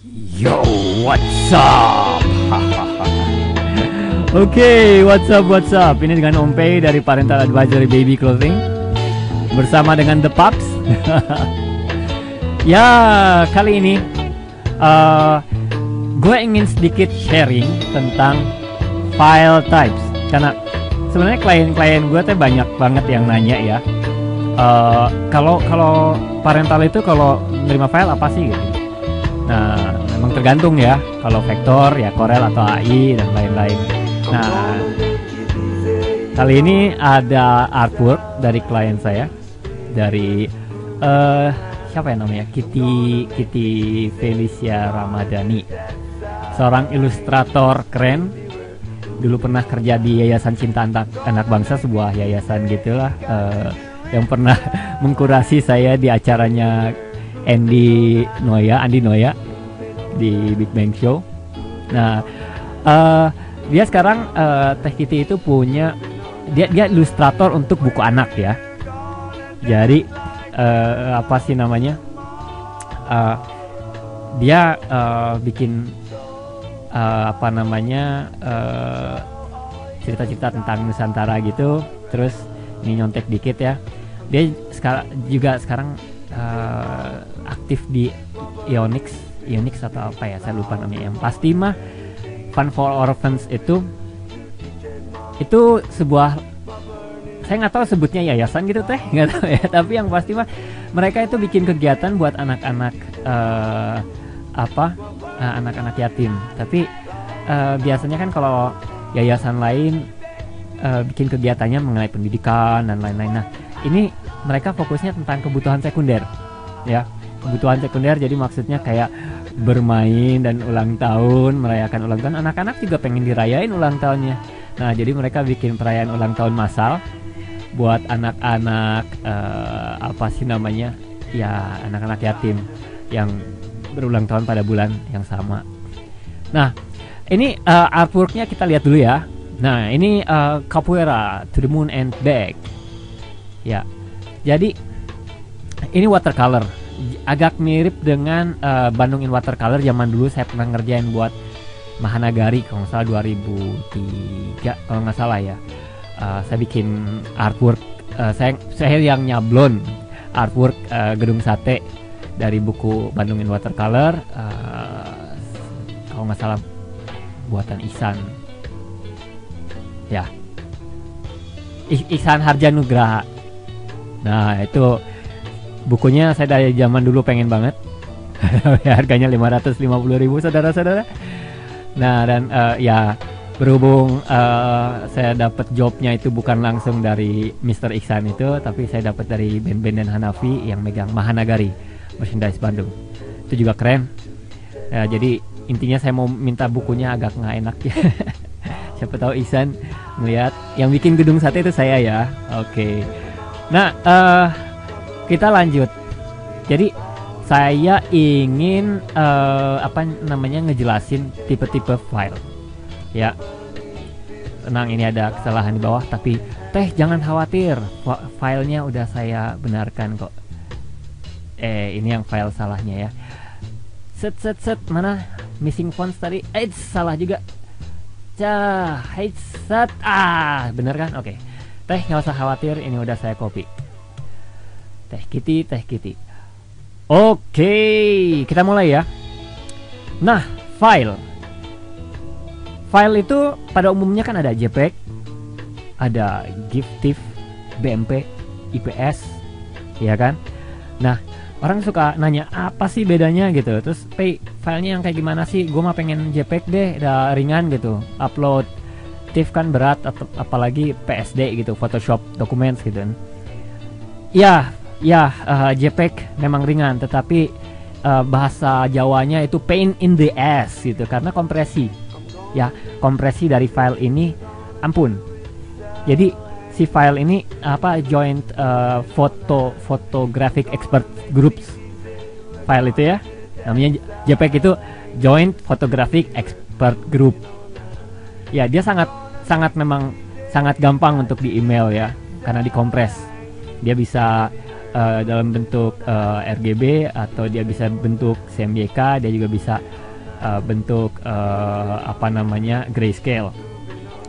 Yo, what's up? Oke, what's up? Ini dengan Om Pei dari Parental Advisory Baby Clothing bersama dengan The Pups. Ya, kali ini gue ingin sedikit sharing tentang file types, karena sebenarnya klien-klien gue tuh banyak banget yang nanya ya. Kalau parental itu kalau menerima file apa sih gitu. Nah, memang tergantung ya. Kalau vektor ya Corel atau AI dan lain-lain. Nah, kali ini ada artwork dari klien saya, dari siapa ya namanya? Kitty Felicia Ramadhani, seorang ilustrator keren. Dulu pernah kerja di Yayasan Cinta Anak Bangsa, sebuah yayasan gitulah, yang pernah mengkurasi saya di acaranya Andi Noya di Big Bang Show. Nah, dia sekarang Teh Kitty itu punya dia ilustrator untuk buku anak ya. Jadi apa sih namanya? Dia bikin apa namanya cerita-cerita tentang Nusantara gitu. Terus ini nyontek dikit ya. Dia sekarang aktif di Ionix atau apa ya, saya lupa namanya. Yang pasti mah Fun for Orphans itu sebuah, saya nggak tahu sebutnya yayasan gitu teh, nggak tahu ya. Tapi yang pasti mah mereka itu bikin kegiatan buat anak-anak anak-anak yatim. Tapi biasanya kan kalau yayasan lain bikin kegiatannya mengenai pendidikan dan lain-lain. Nah, ini mereka fokusnya tentang kebutuhan sekunder ya, kebutuhan sekunder. Jadi maksudnya kayak bermain dan ulang tahun, merayakan ulang tahun. Anak-anak juga pengen dirayain ulang tahunnya. Nah, jadi mereka bikin perayaan ulang tahun massal buat anak-anak apa sih namanya ya, anak-anak yatim yang berulang tahun pada bulan yang sama. Nah, ini artworknya kita lihat dulu ya. Nah, ini Capoeira to the Moon and Back ya. Jadi ini watercolor, agak mirip dengan Bandung in Watercolor. Zaman dulu saya pernah ngerjain buat Mahanagari kalau nggak salah 2003 kalau nggak salah ya. Saya bikin artwork, saya yang nyablon artwork gedung sate dari buku Bandung in Watercolor, kalau nggak salah buatan Ihsan ya, Ihsan Harjanugraha. Nah, itu bukunya saya dari zaman dulu pengen banget. Harganya 550.000 saudara-saudara. Nah, dan ya berhubung saya dapat jobnya itu bukan langsung dari Mr. Ihsan itu, tapi saya dapat dari band-band dan Hanafi yang megang Mahanagari merchandise Bandung. Itu juga keren. Jadi intinya saya mau minta bukunya agak nggak enak ya. Siapa tahu Ihsan melihat yang bikin gedung sate itu saya ya. Oke. Nah, kita lanjut. Jadi saya ingin ngejelasin tipe-tipe file. Ya. Tenang, ini ada kesalahan di bawah, tapi Teh jangan khawatir. Filenya udah saya benarkan kok. Ini yang file salahnya ya. Set mana? Missing fonts tadi. Salah juga. Bener kan? Oke. Teh nggak usah khawatir, ini udah saya copy. Teh Kitty. Oke, kita mulai ya. Nah, file itu pada umumnya kan ada JPEG, ada GIF, TIFF, BMP, IPS, ya kan? Nah, orang suka nanya apa sih bedanya gitu. Terus, filenya yang kayak gimana sih? Gue mah pengen JPEG deh, udah ringan gitu. Upload TIFF kan berat, atau apalagi PSD gitu, Photoshop Documents gitu kan. JPEG memang ringan, tetapi bahasa Jawanya itu pain in the ass gitu, karena kompresi dari file ini ampun. Jadi si file ini joint photographic expert groups file itu ya, namanya JPEG itu joint photographic expert group ya. Dia sangat gampang untuk di email ya, karena dikompres. Dia bisa dalam bentuk RGB, atau dia bisa bentuk CMYK, dia juga bisa bentuk grayscale.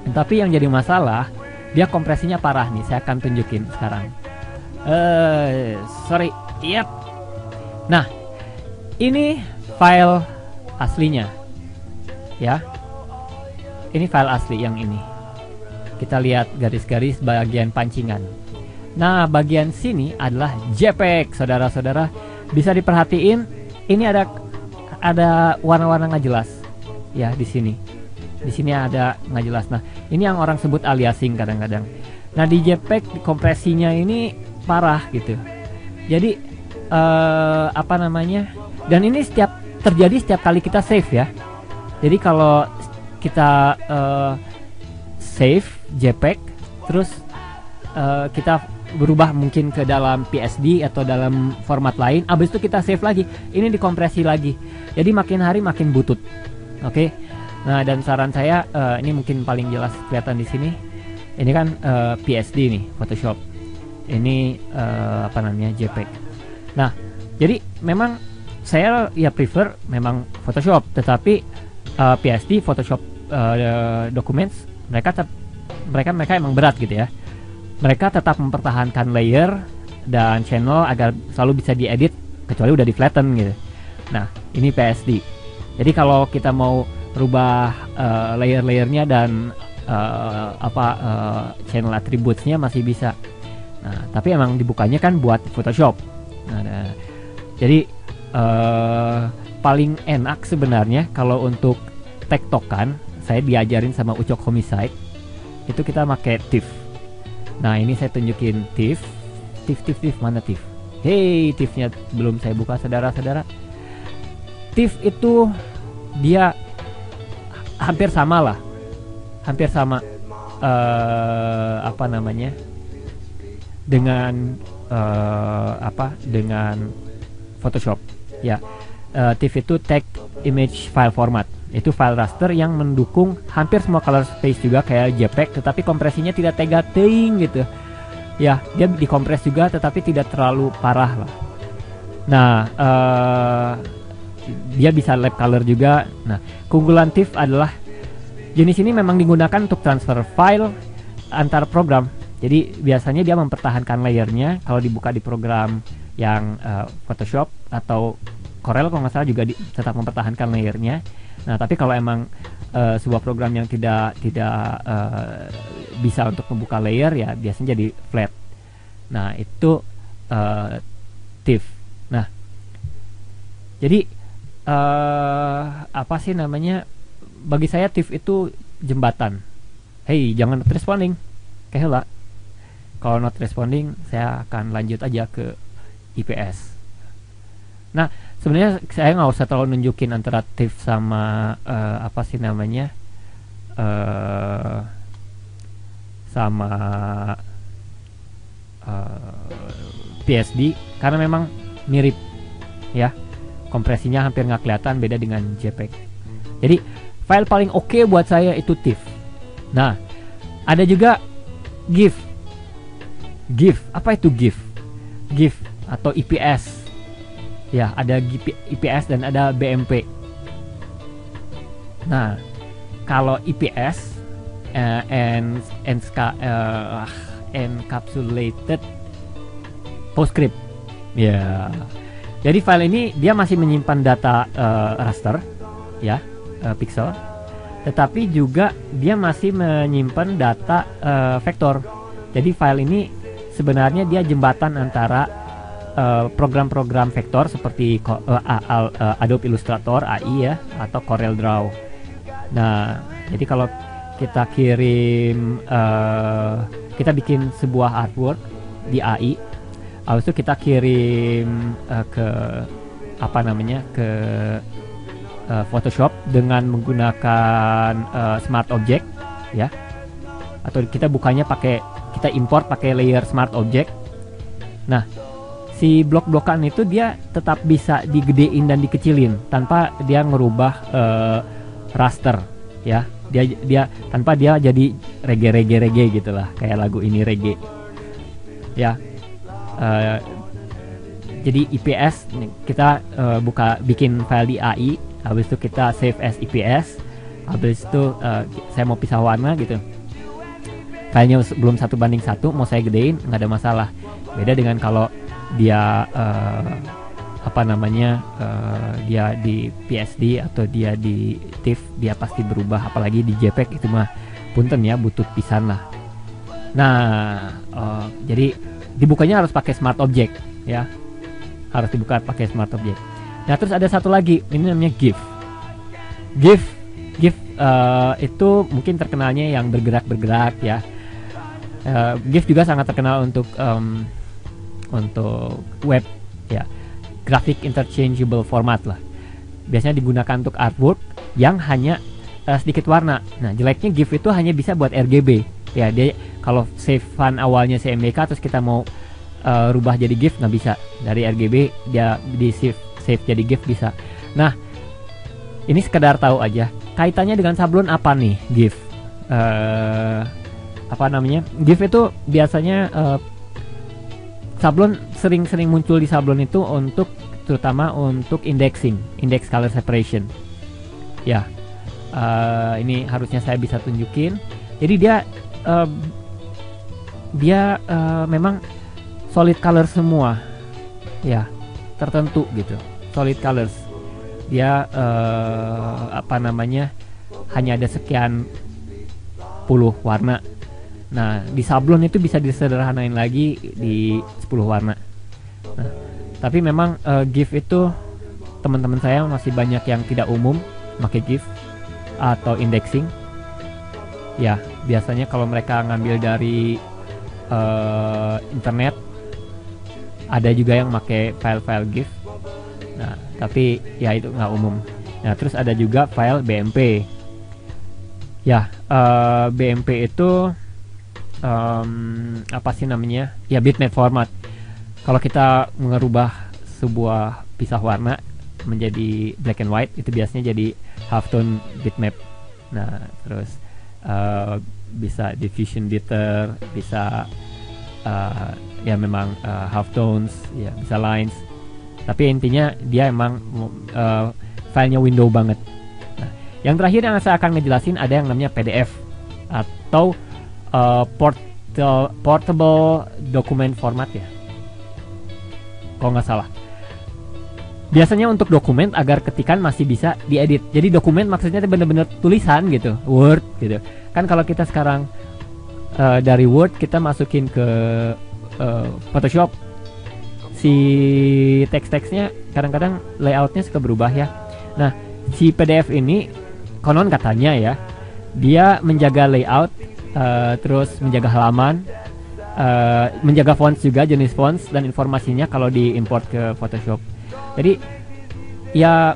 Tapi yang jadi masalah, dia kompresinya parah nih. Saya akan tunjukin sekarang. Yep. Nah, ini file aslinya, ya. Ini file asli yang ini. Kita lihat garis-garis bagian pancingan. Nah, bagian sini adalah JPEG, saudara-saudara. Bisa diperhatiin, ini ada warna-warna nggak jelas, ya di sini. Di sini ada nggak jelas. Nah, ini yang orang sebut aliasing kadang-kadang. Nah, di JPEG kompresinya ini parah gitu. Jadi Dan ini terjadi setiap kali kita save, ya. Jadi kalau kita save JPEG, terus kita berubah mungkin ke dalam PSD atau dalam format lain, abis itu kita save lagi, ini dikompresi lagi. Jadi makin hari makin butut. Oke. Nah, dan saran saya, ini mungkin paling jelas kelihatan di sini. Ini kan PSD nih, Photoshop. Ini JPEG. Nah, jadi memang saya prefer memang Photoshop, tetapi PSD, Photoshop Documents, mereka emang berat gitu ya. Mereka tetap mempertahankan layer dan channel agar selalu bisa diedit, kecuali udah di flatten gitu. Nah, ini PSD. Jadi kalau kita mau rubah layer-layernya dan channel attributes-nya masih bisa. Nah, tapi emang dibukanya kan buat Photoshop. Nah, jadi paling enak sebenarnya kalau untuk tektokan, saya diajarin sama Ucok Homicide, itu kita pakai TIFF. Nah, ini saya tunjukin TIFF. Mana TIFF? Hey, TIFF-nya belum saya buka, saudara-saudara. TIFF itu dia hampir sama lah. Hampir sama dengan dengan Photoshop. Ya. TIFF itu Text Image File Format. Itu file raster yang mendukung hampir semua color space juga kayak JPEG, tetapi kompresinya tidak tega teing gitu. Ya, dia dikompres juga tetapi tidak terlalu parah lah. Nah, dia bisa lap color juga. Nah, keunggulan TIFF adalah jenis ini memang digunakan untuk transfer file antar program. Jadi biasanya dia mempertahankan layernya kalau dibuka di program yang Photoshop atau Corel kalau nggak salah juga tetap mempertahankan layernya. Nah, tapi kalau emang sebuah program yang tidak bisa untuk membuka layer, ya biasanya jadi flat. Nah, itu TIFF. Nah, jadi bagi saya TIFF itu jembatan. Hey, jangan not responding. Kayak kalau not responding, saya akan lanjut aja ke IPS. Nah, sebenarnya saya nggak usah terlalu nunjukin antara TIFF sama PSD, karena memang mirip, ya. Kompresinya hampir nggak kelihatan, beda dengan JPEG. Jadi file paling oke buat saya itu TIFF. Nah, ada juga GIF. Apa itu GIF? GIF atau IPS. Ya, ada IPS dan ada BMP. Nah, kalau IPS encapsulated PostScript. Ya. Jadi file ini dia masih menyimpan data raster, ya, pixel. Tetapi juga dia masih menyimpan data vektor. Jadi file ini sebenarnya dia jembatan antara program-program vektor seperti Adobe Illustrator AI, ya, atau Corel Draw. Nah, jadi kalau kita kirim kita bikin sebuah artwork di AI, habis itu kita kirim ke Photoshop dengan menggunakan Smart Object, ya, atau kita import pakai layer Smart Object. Nah, si blok-blokan itu dia tetap bisa digedein dan dikecilin tanpa dia ngerubah raster, ya. Dia tanpa dia jadi reggae gitulah, kayak lagu ini reggae, ya. jadi IPS kita bikin file di AI, habis itu kita save as IPS, habis itu saya mau pisah warna gitu, filenya belum 1:1, mau saya gedein nggak ada masalah. Beda dengan kalau dia dia di PSD atau dia di TIFF, dia pasti berubah, apalagi di JPEG itu mah punten ya, butut pisan lah. Nah jadi dibukanya harus pakai Smart Object ya, harus dibuka pakai Smart Object. Nah terus ada satu lagi, ini namanya GIF. GIF itu mungkin terkenalnya yang bergerak ya. GIF juga sangat terkenal untuk web ya, graphic interchangeable format lah. Biasanya digunakan untuk artwork yang hanya sedikit warna. Nah jeleknya GIF itu hanya bisa buat RGB ya, dia kalau save file awalnya CMYK terus kita mau rubah jadi GIF nggak bisa. Dari RGB dia di save jadi GIF bisa. Nah ini sekedar tahu aja kaitannya dengan sablon apa nih GIF. GIF itu biasanya sablon sering muncul di sablon itu terutama untuk index color separation ya. Ini harusnya saya bisa tunjukin. Jadi dia memang solid color semua ya, tertentu gitu, solid colors. Dia hanya ada sekian puluh warna. Nah di sablon itu bisa disederhanain lagi di 10 warna. Nah, tapi memang GIF itu teman-teman saya masih banyak yang tidak umum pakai GIF atau indexing ya. Biasanya kalau mereka ngambil dari internet, ada juga yang pakai file-file GIF. Nah tapi ya itu nggak umum. Nah terus ada juga file BMP ya. BMP itu ya, bitmap format. Kalau kita merubah sebuah pisah warna menjadi black and white, itu biasanya jadi halftone bitmap. Nah terus bisa diffusion jitter, bisa ya memang halftones ya, bisa lines. Tapi intinya dia emang filenya window banget. Nah, yang terakhir yang saya akan ngejelasin ada yang namanya PDF atau portable document format ya, kalau nggak salah. Biasanya untuk dokumen agar ketikan masih bisa diedit. Jadi dokumen maksudnya bener-bener tulisan gitu, Word gitu. Kan kalau kita sekarang dari Word kita masukin ke Photoshop, si teks-teksnya kadang-kadang layoutnya suka berubah ya. Nah si PDF ini konon katanya ya, dia menjaga layout, terus menjaga halaman, menjaga fonts juga, jenis fonts dan informasinya kalau diimport ke Photoshop. Jadi ya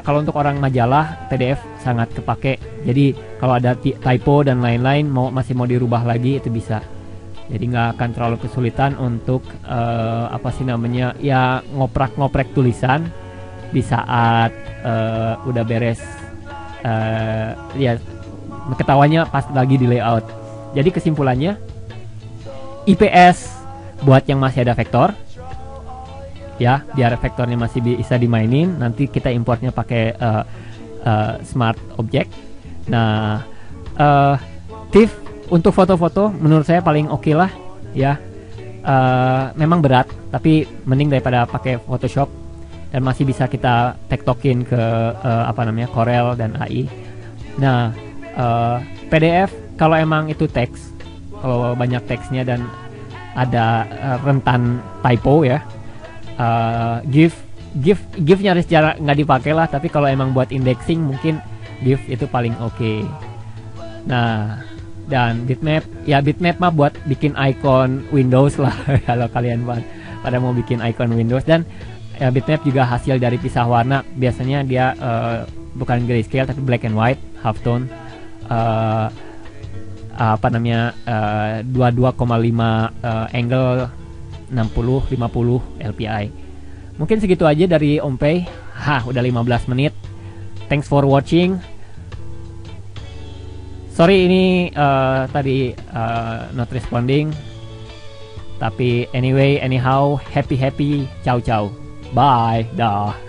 kalau untuk orang majalah PDF sangat kepake. Jadi kalau ada typo dan lain-lain masih mau dirubah lagi itu bisa. Jadi nggak akan terlalu kesulitan untuk ya ngoprek tulisan di saat udah beres, ya ketawanya pas lagi di layout. Jadi kesimpulannya IPS buat yang masih ada vektor ya, biar vektornya masih bisa dimainin. Nanti kita importnya pakai Smart Object. Nah TIFF untuk foto-foto menurut saya paling oke lah ya. Memang berat tapi mending daripada pakai Photoshop, dan masih bisa kita tektokin ke Corel dan AI. Nah PDF kalau emang itu teks, kalau banyak teksnya dan ada rentan typo ya, GIF nyaris jarang nggak dipakai lah. Tapi kalau emang buat indexing mungkin GIF itu paling oke. Nah dan bitmap mah buat bikin icon Windows lah kalau kalian pada mau bikin icon Windows. Dan ya, bitmap juga hasil dari pisah warna. Biasanya dia bukan grayscale tapi black and white, halftone, 22,5 angle 60-50 LPI. Mungkin segitu aja dari Om Pei. Udah 15 menit. Thanks for watching. Sorry ini tadi not responding. Tapi anyway, anyhow, happy, ciao, bye, dah.